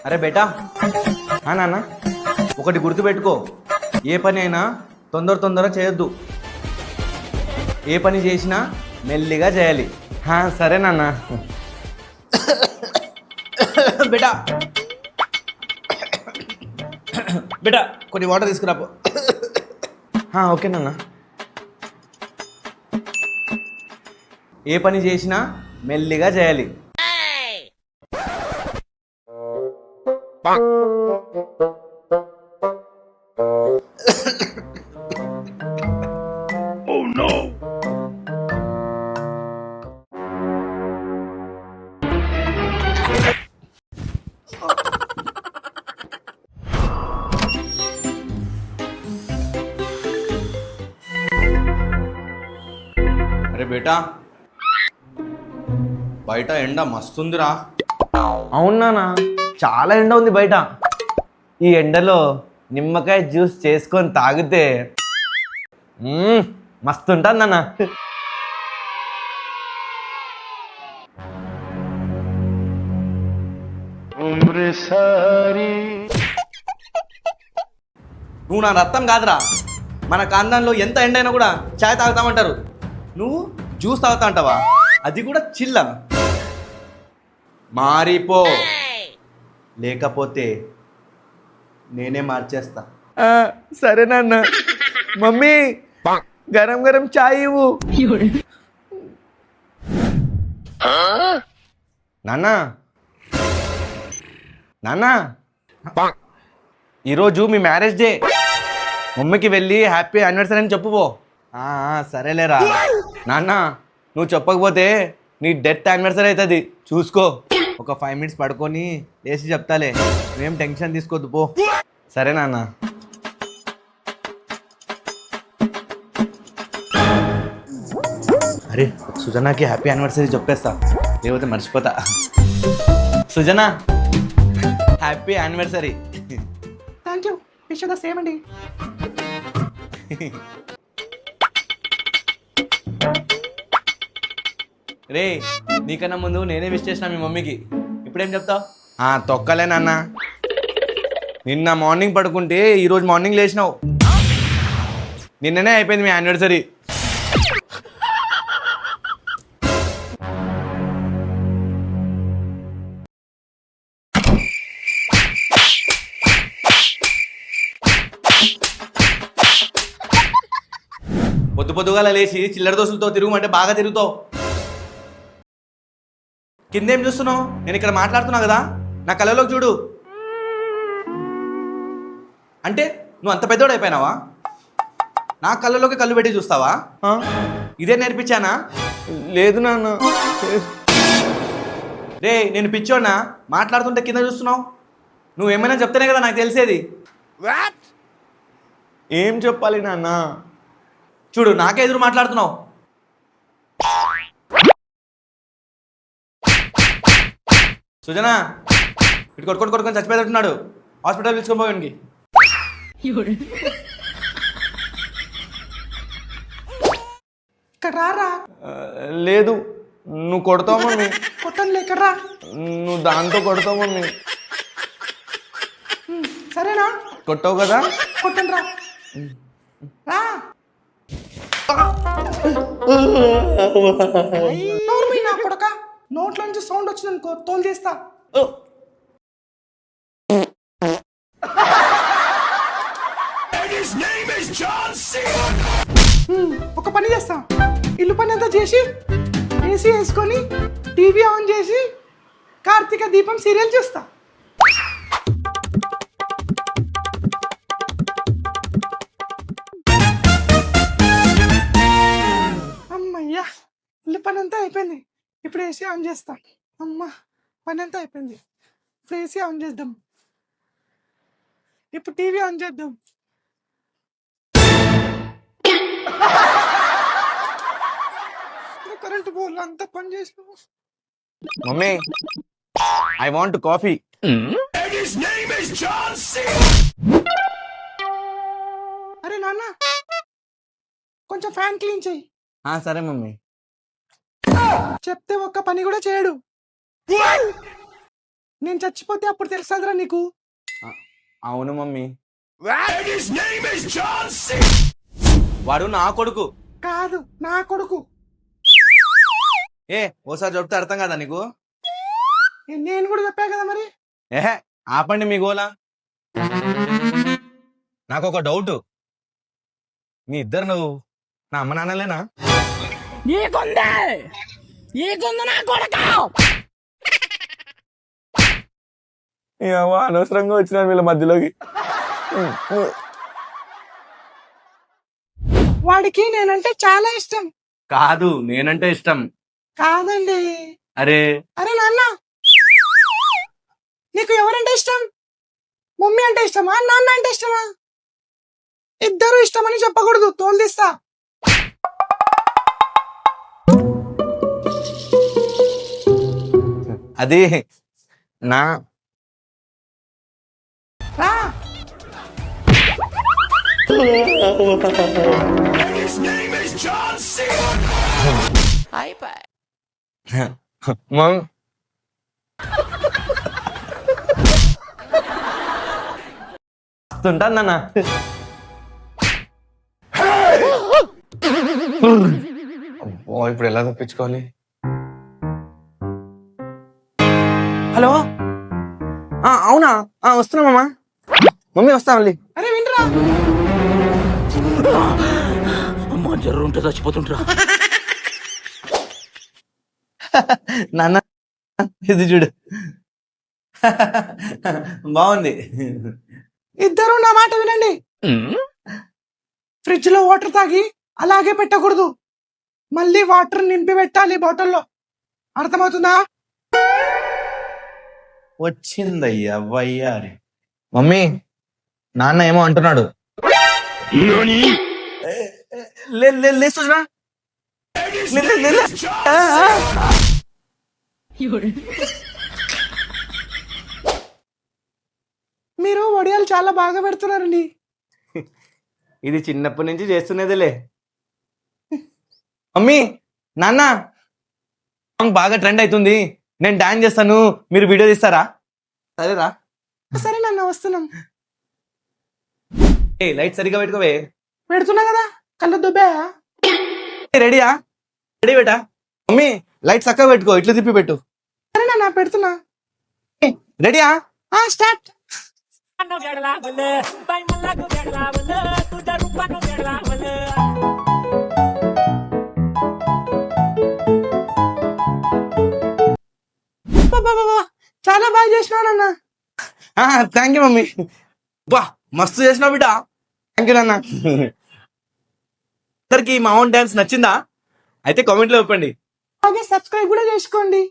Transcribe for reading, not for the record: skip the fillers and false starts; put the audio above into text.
అరే బేటా నాన్న ఒకటి గుర్తుపెట్టుకో, ఏ పని అయినా తొందర చేయొద్దు. ఏ పని చేసినా మెల్లిగా చేయాలి. సరే నాన్న. బేటా బేటా కొన్ని వాటర్ తీసుకురాపో. ఓకే నాన్న. ఏ పని చేసినా మెల్లిగా చేయాలి. అరే బేటా బయట ఎండ మస్తుందిరా. అవునా, చాలా ఎండ ఉంది బయట. ఈ ఎండలో నిమ్మకాయ జ్యూస్ చేసుకొని తాగితే మస్తు ఉంటుంది అన్న. నువ్వు నా రక్తం కాదురా. మన కాందంలో ఎంత ఎండైనా కూడా చాయ్ తాగుతామంటారు, నువ్వు జ్యూస్ తాగుతా అంటావా? అది కూడా చిల్ల. మారిపో, లేకపోతే నేనే మార్చేస్తా. సరే నాన్న. మమ్మీ గరం గరం చాయ్ ఇవ్వు. నాన్న నాన్న ఈరోజు మీ మ్యారేజ్ డే. మమ్మీకి వెళ్ళి హ్యాపీ యానివర్సరీ అని చెప్పుకో. సరేలేరా నాన్న. నువ్వు చెప్పకపోతే నీ డెత్ యానివర్సరీ అవుతుంది, చూసుకో. ఒక 5 minutes పడుకొని లేచి చెప్తాలే, నువ్వేం టెన్షన్ తీసుకోవద్దు పో. సరే నాన్న. అరే సుజనాకి హ్యాపీ యానివర్సరీ చెప్పేస్తా, లేకపోతే మర్చిపోతా. Sujana happy anniversary. Thank you, wish the same అండి. రే నీకన్నా ముందు నేనే విష్ చేసిన మీ మమ్మీకి, ఇప్పుడేం చెప్తావు? తొక్కలే నాన్న. నిన్న మార్నింగ్ పడుకుంటే ఈరోజు మార్నింగ్ లేచినావు. నిన్ననే అయిపోయింది మీ యానివర్సరీ. పొద్దుగాల లేచి చిల్లర దోస్తులతో తిరుగుమంటే బాగా తిరుగుతావు. కిందేం చూస్తున్నావు? నేను ఇక్కడ మాట్లాడుతున్నా కదా, నా కళ్ళలోకి చూడు. అంటే నువ్వు అంత పెద్దోడు అయిపోయినావా? నా కళ్ళలోకి కళ్ళు పెట్టి చూస్తావా? ఇదే నేర్పించానా? లేదు నాన్న. రే నేను పిచ్చోన్నా, మాట్లాడుతుంటే కింద చూస్తున్నావు. నువ్వేమైనా చెప్తేనే కదా నాకు తెలిసేది. ఏం చెప్పాలి నాన్న? చూడు నాకే ఎదురు మాట్లాడుతున్నావు. సుజనా ఇటు కొట్టుకొని చచ్చిపోయేటట్టున్నాడు, హాస్పిటల్ పిలుచుకొని పోయానికి. ఇక్కడ రారా. లేదు నువ్వు కొడతావు మమ్మీ. కొట్టను లేకర్రా. నువ్వు దాంతో కొడతావు మమ్మీ. సరేనా? కొట్టావు కదా, కొట్టను రా. నోట్లో నుంచి సౌండ్ వచ్చింది అనుకో, తోలు తీస్తా. ఒక పని చేస్తా, ఇల్లు పని అంతా చేసి ఏసీ వేసుకొని టీవీ ఆన్ చేసి కార్తీక దీపం సీరియల్ చూస్తా. అమ్మయ్యా, ఇల్లు పని అంతా అయిపోయింది. ఇప్పుడు ఏసీ ఆన్ చేస్తా. అమ్మా పని అంతా అయిపోయింది. ఇప్పుడు ఏసీ ఆన్ చేద్దాం. ఇప్పుడు టీవీ ఆన్ చేద్దాం. కరెంటు బోర్డు అంతా పని చేసాము. Mummy I want coffee. అరే నాన్న కొంచెం ఫ్యాన్ క్లీన్ చెయ్యి. సరే మమ్మీ. చెప్తే ఒక్క పని కూడా చేయడు. నేను చచ్చిపోతే అప్పుడు తెలుస్తుందిరా నీకు. అవును మమ్మీ. వాడు నా కొడుకు. కాదు, నా కొడుకు. ఓసారి చెప్తే అర్థం కదా నీకు? నేను కూడా చెప్పా కదా మరి. ఏహే ఆపండి మీ గోలా. నాకు ఒక డౌట్, మీ ఇద్దరు నువ్వు నా అమ్మ నాన్నలేనా? అనవసరంగా వచ్చిన వీళ్ళ మధ్యలోకి. వాడికి నేనంటే చాలా ఇష్టం. కాదు, నేనంటే ఇష్టం. కాదండి. అరే అరే నాన్న, నీకు ఎవరంటే ఇష్టం? మమ్మీ అంటే ఇష్టమా, నాన్న అంటే ఇష్టమా? ఇద్దరు ఇష్టమని చెప్పకూడదు, తోలు తీస్తా. అది నా రా. మమ్ ఉంటానన్నా. ఇప్పుడు ఎలా తప్పించుకోవాలి? హలో, అవునా? వస్తున్నా మామా. మమ్మీ వస్తా మళ్ళీ. అరే వినరా, అమ్మా జర్రు ఉంటే చచ్చిపోతుంటరా. నాన్న ఇది చూడు. బాగుంది. ఇద్దరు నా మాట వినండి. ఫ్రిడ్జ్ లో వాటర్ తాగి అలాగే పెట్టకూడదు, మళ్ళీ వాటర్ నింపి పెట్టాలి బాటిల్లో. అర్థమవుతుందా? వచ్చిందయ్యా వయ్యారి. మమ్మీ, నాన్న ఏమో అంటున్నాడు. లే సుజనా. మీరు వడియాలు చాలా బాగా పెడుతున్నారండి. ఇది చిన్నప్పటి నుంచి చేస్తున్నదిలే. మమ్మీ, నాన్న సాంగ్ బాగా ట్రెండ్ అవుతుంది, నేను డాన్స్ చేస్తాను, మీరు వీడియో తీస్తారా? సరేరా. సరే నాన్న, వస్తున్నాం. లైట్ సరిగా పెట్టుకోవే. పెడుతున్నా కదా, కళ్ళు దుబ్బాయా? రెడీయా? రెడీ బేటా. మమ్మీ లైట్ చక్కగా పెట్టుకో, ఇట్లా తిప్పి పెట్టు. సరే నాన్న, పెడుతున్నా. రెడీయా? స్టార్ట్. చాలా బాగా చేసినానన్న. Thank you mummy. బా మస్తు చేసినావు బిడ్డ. థ్యాంక్ యూ నాన్న. అందరికి మా ఓన్ డాన్స్ నచ్చిందా? అయితే కామెంట్లో చెప్పండి. అలాగే సబ్స్క్రైబ్ కూడా చేసుకోండి.